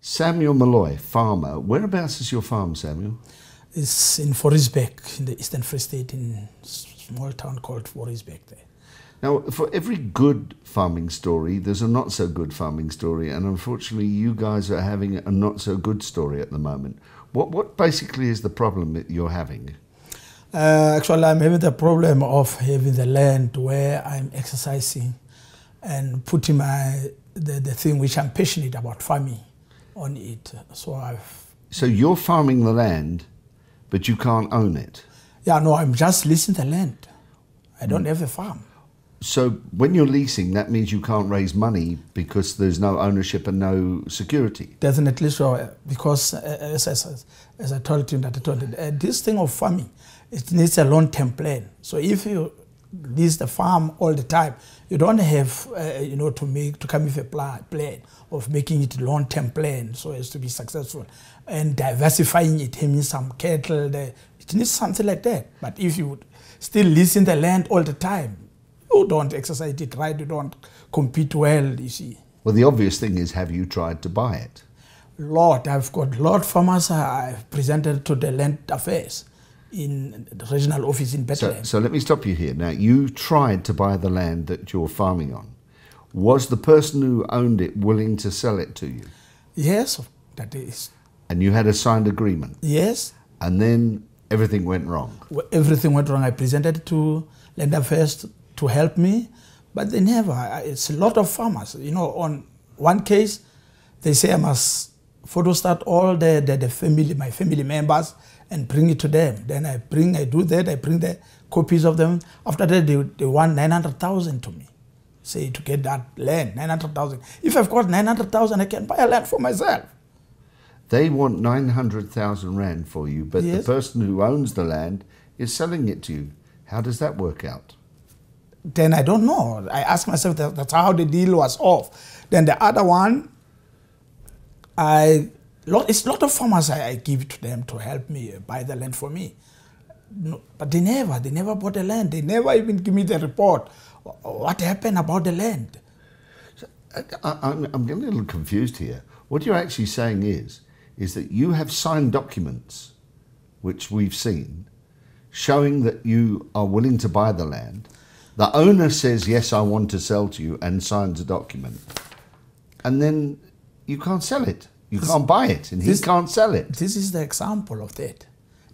Samuel Moloi, farmer. Whereabouts is your farm, Samuel? It's in Forisbeek, in the Eastern Free State, in a small town called Forisbeek there. Now, for every good farming story, there's a not-so-good farming story, and unfortunately you guys are having a not-so-good story at the moment. What basically is the problem that you're having? Actually, I'm having the problem of having the land where I'm exercising and putting the thing which I'm passionate about, farming, on it. So you're farming the land, but you can't own it? Yeah, no, I'm just leasing the land. I don't have a farm. So when you're leasing, that means you can't raise money because there's no ownership and no security? Definitely so, because as I told you, this thing of farming, it needs a long-term plan. So if you lease the farm all the time, you don't have, to come with a plan of making it a long-term plan so as to be successful. And diversifying it, having some cattle, it needs something like that. But if you still leasing the land all the time, you don't exercise it right, you don't compete well, you see. Well, the obvious thing is, have you tried to buy it? I've got a lot of farmers I've presented to the land affairs in the regional office in Bethlehem. So let me stop you here. Now, you tried to buy the land that you're farming on. Was the person who owned it willing to sell it to you? Yes, that is. And you had a signed agreement? Yes. And then everything went wrong? Everything went wrong. I presented it to land affairs to help me, but they never. It's a lot of farmers. On one case, they say I must photostat all my family members and bring it to them. Then I do that, I bring the copies of them. After that, they want 900,000 to me. Say, to get that land, 900,000. If I've got 900,000, I can buy a land for myself. They want 900,000 rand for you, but yes, the person who owns the land is selling it to you. How does that work out? Then I don't know. I asked myself, that's how the deal was off. Then the other one, it's a lot of farmers I give to them to help me buy the land for me. No, but they never bought the land. They never even give me the report. What happened about the land? So, I'm getting a little confused here. What you're actually saying is that you have signed documents, which we've seen, showing that you are willing to buy the land. The owner says, yes, I want to sell to you, and signs a document. And then you can't sell it. You can't buy it, and he can't sell it. This is the example of that.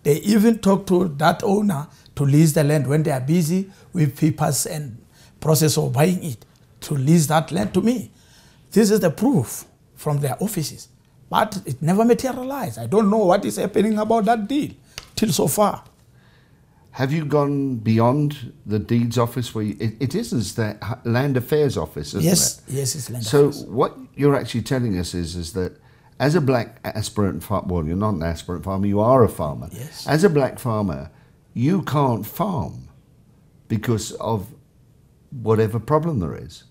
They even talk to that owner to lease the land when they are busy with papers and process of buying it, to lease that land to me. This is the proof from their offices. But it never materialized. I don't know what is happening about that deal till so far. Have you gone beyond the deeds office? Where it is the land affairs office, isn't it? Yes, it's land affairs. So what you're actually telling us is that as a black aspirant farmer, well, you're not an aspirant farmer, you are a farmer. Yes. As a black farmer, you can't farm because of whatever problem there is.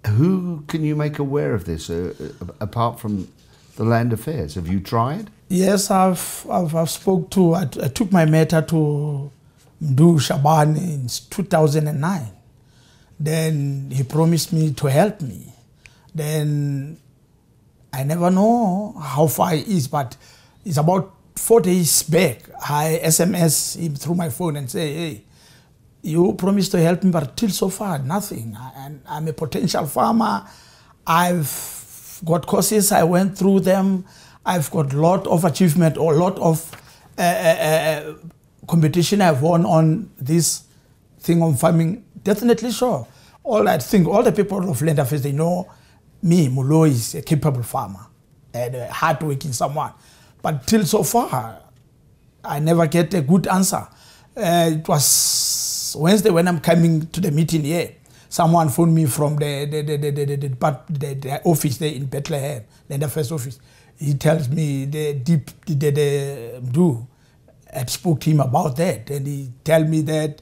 Who can you make aware of this apart from the land affairs? Have you tried? Yes, I've spoke to, I took my matter to Mdu Shaban in 2009. Then he promised me to help me. Then I never know how far he is, but it's about 4 days back. I SMS him through my phone and say, hey, you promised to help me, but till so far, nothing. And I'm a potential farmer. I've got courses, I went through them. I've got a lot of achievement or a lot of competition I've won on this thing on farming. Definitely sure. I think all the people of land affairs, they know me, Moloi, is a capable farmer and a hard-working someone. But till so far, I never get a good answer. It was Wednesday when I'm coming to the meeting here. Someone phoned me from the office there in Bethlehem, land affairs office. He tells me the Mdu had spoke to him about that, and he tell me that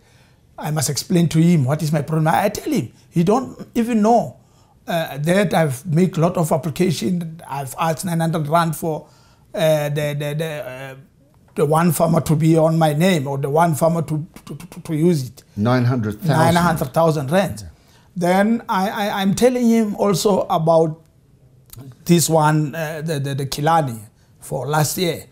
I must explain to him what is my problem. I tell him, he don't even know that I've made a lot of application. I've asked 900 rand for the one farmer to be on my name, or the one farmer to use it. 900,000. 900,000 rand. Then I'm telling him also about this one, the Kilani, for last year.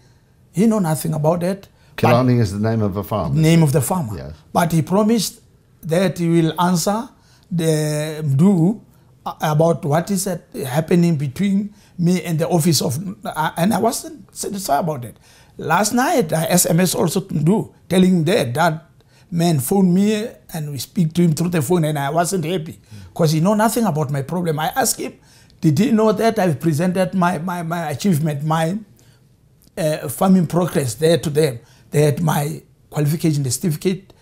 He know nothing about that. Kilani is the name of a farm. Name of the farmer. Yes. But he promised that he will answer the Mdu about what is happening between me and the office of, and I wasn't satisfied about it. Last night, I SMS also to Mdu, telling him that man phoned me and we speak to him through the phone, and I wasn't happy because he know nothing about my problem. I asked him, did he know that I've presented my achievement, my farming progress there to them? They had my qualification, the certificate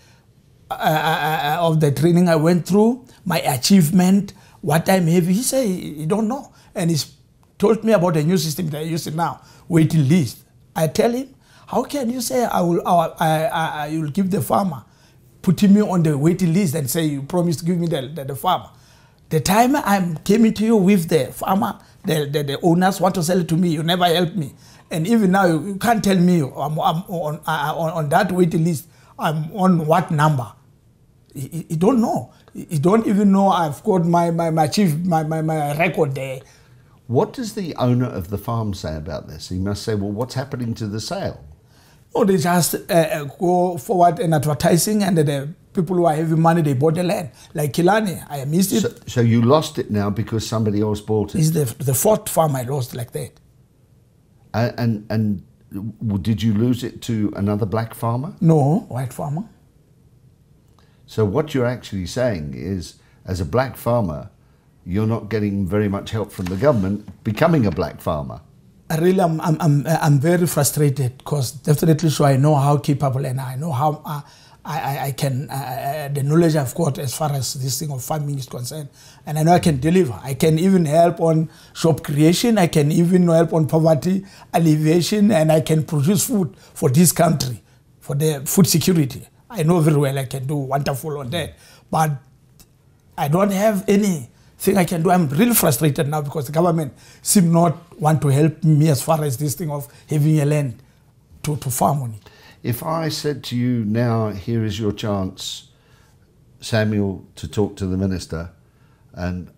of the training I went through, my achievement, what I'm having. He said he don't know. And he's told me about the new system that I use it now, waiting list. I tell him, how can you say I will give the farmer, putting me on the waiting list and say you promised to give me the farmer? The time I came into you with the farmer, the owners want to sell it to me, you never help me. And even now, you can't tell me I'm on that waiting list, I'm on what number. You don't know. You don't even know I've got my record there. What does the owner of the farm say about this? He must say, well, what's happening to the sale? Oh, they just go forward in advertising, and the people who are having money, they bought the land. Like Kilani, I missed it. So you lost it now because somebody else bought it? It's the fourth farm I lost like that. And did you lose it to another black farmer? No, white farmer. So what you're actually saying is, as a black farmer, you're not getting very much help from the government becoming a black farmer. Really, I'm very frustrated because definitely so I know how capable and I know how I can, the knowledge I've got as far as this thing of farming is concerned. And I know I can deliver. I can even help on job creation. I can even help on poverty alleviation, and I can produce food for this country, for the food security. I know very well I can do wonderful on that. But I don't have anything I can do. I'm really frustrated now because the government seem not want to help me as far as this thing of having a land to farm on it. If I said to you now, here is your chance, Samuel, to talk to the minister, and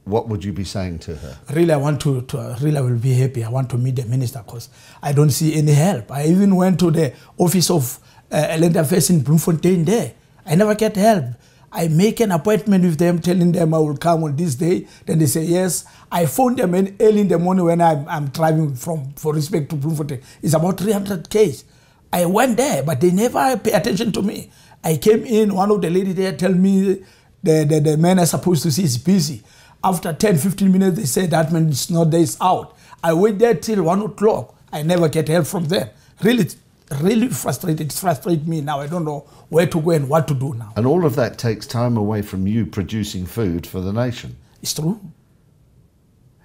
what would you be saying to her? Really, I want to really I will be happy. I want to meet the minister because I don't see any help. I even went to the office of Land Affairs in Bloemfontein there. I never get help. I make an appointment with them, telling them I will come on this day. Then they say yes. I phone them early in the morning when I'm driving for respect to Bloemfontein. It's about 300 Ks. I went there, but they never pay attention to me. I came in, one of the ladies there tell me the man I'm supposed to see is busy. After 10, 15 minutes, they say that man is not there, it's out. I wait there till 1 o'clock. I never get help from them. Really frustrated. It frustrates me now. I don't know where to go and what to do now. And all of that takes time away from you producing food for the nation. It's true.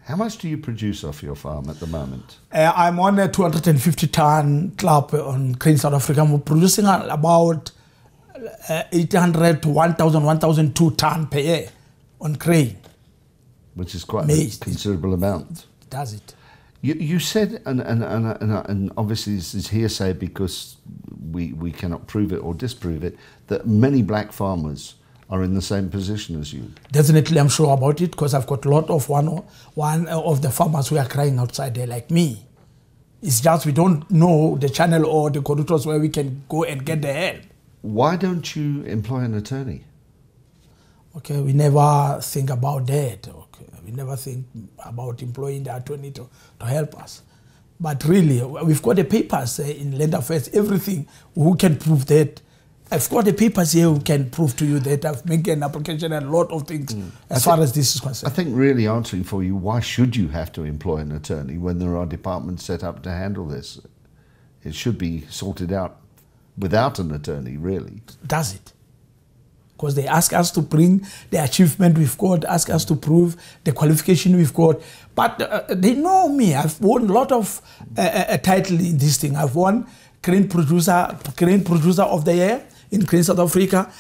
How much do you produce off your farm at the moment? I'm on a 250-ton club on Crane South Africa. I'm producing about 800 to 1,000, 1,002 ton per year on Crane. Which is quite a considerable amount. Does it? You said, and obviously this is hearsay because we cannot prove it or disprove it, that many black farmers are in the same position as you. Definitely, I'm sure about it because I've got a lot of one of the farmers who are crying outside there like me. It's just we don't know the channel or the corridors where we can go and get the help. Why don't you employ an attorney? Okay, we never think about that. Okay, we never think about employing the attorney to help us. But really, we've got the papers in Land Affairs, everything. Who can prove that? I've got the papers here who can prove to you that I've made an application and a lot of things as far as this is concerned. I think really answering for you, why should you have to employ an attorney when there are departments set up to handle this? It should be sorted out without an attorney, really. Does it? Because they ask us to bring the achievement we've got, ask us to prove the qualification we've got. But they know me. I've won a lot of title in this thing. I've won Crane Producer of the Year in Crane South Africa.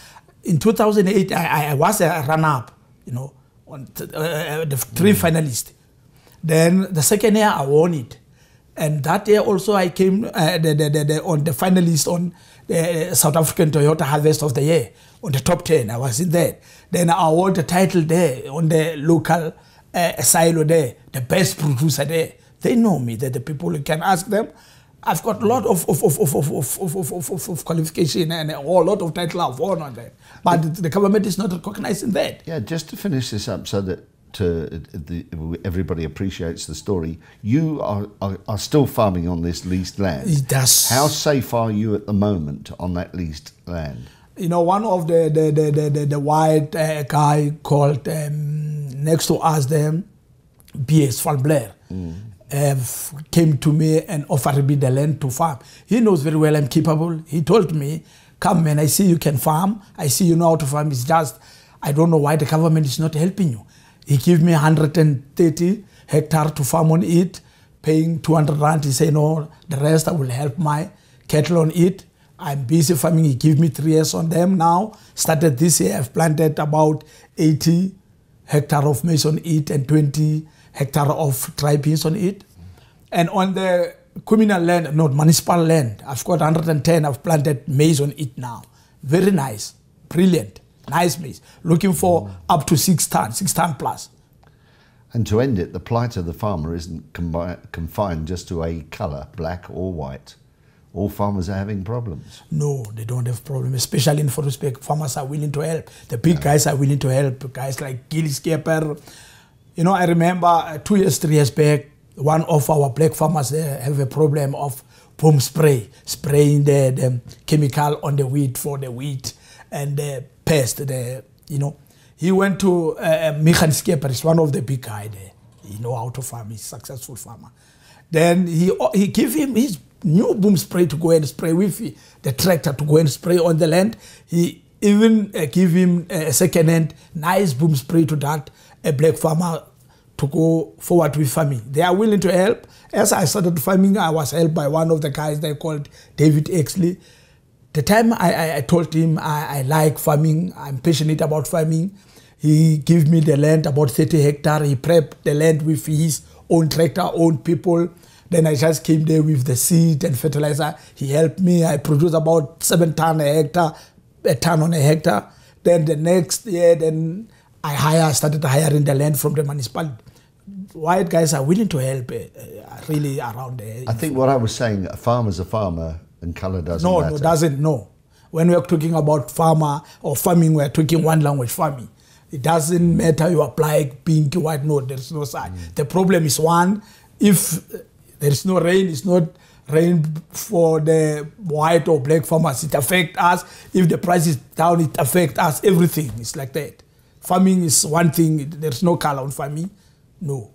In 2008, I was a runner-up, you know, on the 3 finalists. Then the second year, I won it. And that year also, I came on the finalist on the South African Toyota Harvest of the Year, on the top 10. I was in there. Then I won the title there on the local a silo there, the best producer there. They know me. They're the people you can ask them. I've got a lot of qualification and a whole lot of title of honor there. But the government is not recognizing that. Yeah, just to finish this up so that everybody appreciates the story, you are still farming on this leased land. Yes. How safe are you at the moment on that leased land? You know, one of the white guy called next to us, them, B.S. Van Blair, came to me and offered me the land to farm. He knows very well I'm capable. He told me, come man, I see you can farm. I see you know how to farm. It's just, I don't know why the government is not helping you. He gave me 130 hectares to farm on it, paying 200 rand. He said, no, the rest I will help my cattle on it. I'm busy farming. He gave me 3 years on them now. Started this year, I've planted about 80 hectares of maize on it and 20 hectares of dry beans on it. And on the communal land, not municipal land, I've got 110. I've planted maize on it now. Very nice, brilliant. Nice maize. Looking for up to 6 tons plus. And to end it, the plight of the farmer isn't confined just to a colour, black or white. All farmers are having problems. No, they don't have problems, especially in Forestburg. Farmers are willing to help. The big guys are willing to help. Guys like Gilles Kepper. You know, I remember 2 years, 3 years back, one of our black farmers there have a problem of boom spray, spraying the chemical on the wheat for the wheat and the pest, you know. He went to Michael Skepper, is one of the big guys there. He know how to farm, he's a successful farmer. Then he gave him his new boom spray to go and spray with the tractor to go and spray on the land. He even give him a second-hand nice boom spray to that, a black farmer to go forward with farming. They are willing to help. As I started farming, I was helped by one of the guys they called David Exley. The time I told him I like farming, I'm passionate about farming, he gave me the land, about 30 hectares. He prepped the land with his own tractor, own people. Then I just came there with the seed and fertilizer. He helped me. I produced about 7 tons a hectare, a ton on a hectare. Then the next year, then I started hiring the land from the municipality. White guys are willing to help really around there. I think what I was saying, a farmer's a farmer and colour doesn't matter. No, doesn't, no. When we're talking about farmer or farming, we're talking one language, farming. It doesn't matter you apply pink, white, no, there's no side. The problem is one, if there is no rain, it's not rain for the white or black farmers, it affects us. If the price is down, it affects us, everything. It's like that. Farming is one thing, there's no color on farming, no.